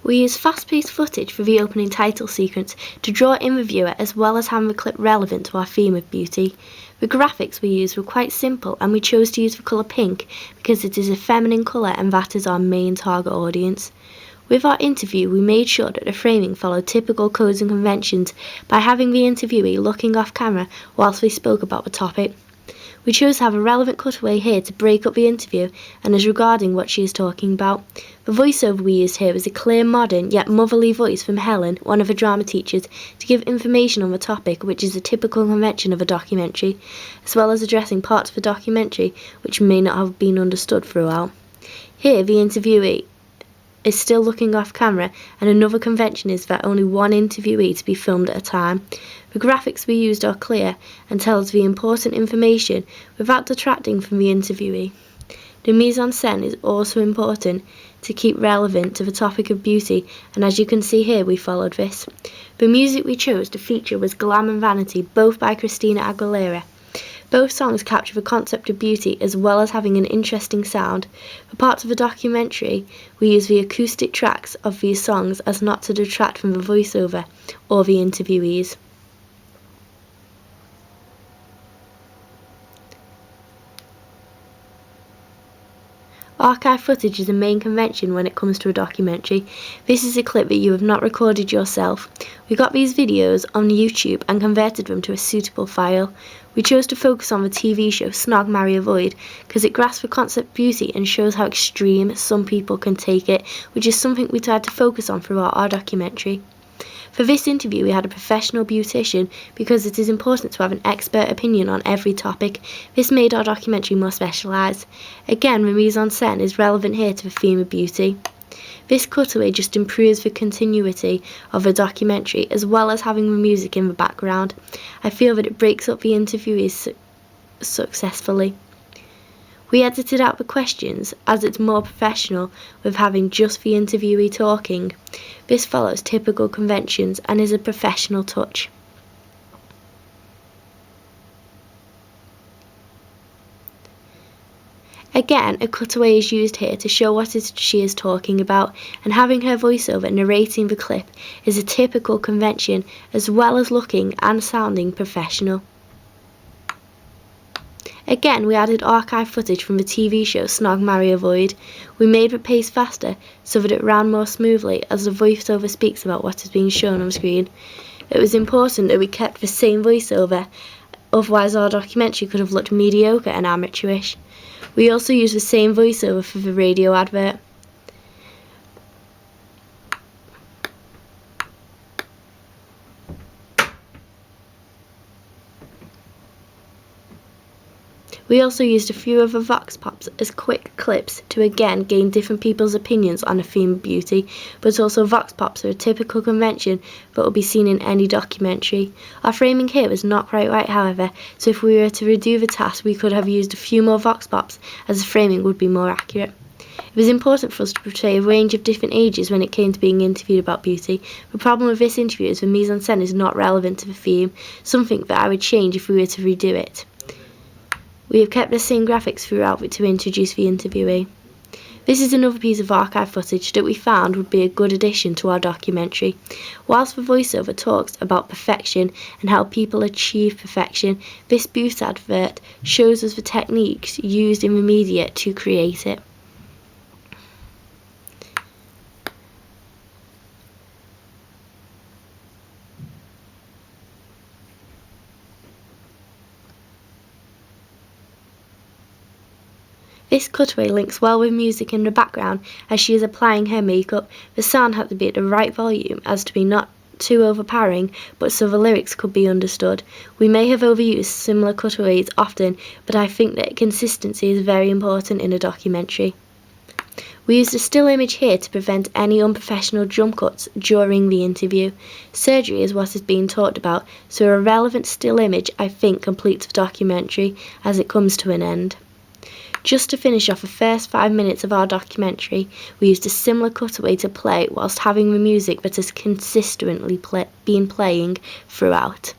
We use fast-paced footage for the opening title sequence to draw in the viewer as well as having the clip relevant to our theme of beauty. The graphics we used were quite simple and we chose to use the colour pink because it is a feminine colour and that is our main target audience. With our interview we made sure that the framing followed typical codes and conventions by having the interviewee looking off camera whilst they spoke about the topic. We chose to have a relevant cutaway here to break up the interview and is regarding what she is talking about. The voiceover we used here was a clear, modern, yet motherly voice from Helen, one of the drama teachers, to give information on the topic, which is a typical convention of a documentary, as well as addressing parts of the documentary which may not have been understood throughout. Here, the interviewee is still looking off camera, and another convention is that only one interviewee to be filmed at a time. The graphics we used are clear and tell us the important information without detracting from the interviewee. The mise-en-scène is also important to keep relevant to the topic of beauty, and as you can see here we followed this. The music we chose to feature was Glam and Vanity, both by Christina Aguilera. Both songs capture the concept of beauty as well as having an interesting sound. For parts of the documentary, we use the acoustic tracks of these songs as not to detract from the voiceover or the interviewees. Archive footage is a main convention when it comes to a documentary. This is a clip that you have not recorded yourself. We got these videos on YouTube and converted them to a suitable file. We chose to focus on the TV show Snog, Marry, Avoid because it grasps the concept of beauty and shows how extreme some people can take it, which is something we tried to focus on throughout our documentary. For this interview we had a professional beautician because it is important to have an expert opinion on every topic. This made our documentary more specialised. Again, the mise-en-scène is relevant here to the theme of beauty. This cutaway just improves the continuity of the documentary as well as having the music in the background. I feel that it breaks up the interviewees successfully. We edited out the questions as it's more professional with having just the interviewee talking. This follows typical conventions and is a professional touch. Again, a cutaway is used here to show what she is talking about, and having her voiceover narrating the clip is a typical convention as well as looking and sounding professional. Again, we added archive footage from the TV show Snog, Marry, Avoid. We made the pace faster so that it ran more smoothly as the voiceover speaks about what is being shown on screen. It was important that we kept the same voiceover, otherwise our documentary could have looked mediocre and amateurish. We also used the same voiceover for the radio advert. We also used a few of the vox pops as quick clips to again gain different people's opinions on a theme of beauty, but also vox pops are a typical convention that will be seen in any documentary. Our framing here was not quite right, however, so if we were to redo the task we could have used a few more vox pops as the framing would be more accurate. It was important for us to portray a range of different ages when it came to being interviewed about beauty. The problem with this interview is the mise-en-scène is not relevant to the theme, something that I would change if we were to redo it. We have kept the same graphics throughout to introduce the interviewee. This is another piece of archive footage that we found would be a good addition to our documentary. Whilst the voiceover talks about perfection and how people achieve perfection, this Boost advert shows us the techniques used in the media to create it. This cutaway links well with music in the background as she is applying her makeup. The sound had to be at the right volume as to be not too overpowering, but so the lyrics could be understood. We may have overused similar cutaways often, but I think that consistency is very important in a documentary. We used a still image here to prevent any unprofessional jump cuts during the interview. Surgery is what is being talked about, so a relevant still image I think completes the documentary as it comes to an end. Just to finish off the first 5 minutes of our documentary, we used a similar cutaway to play whilst having the music that has consistently been playing throughout.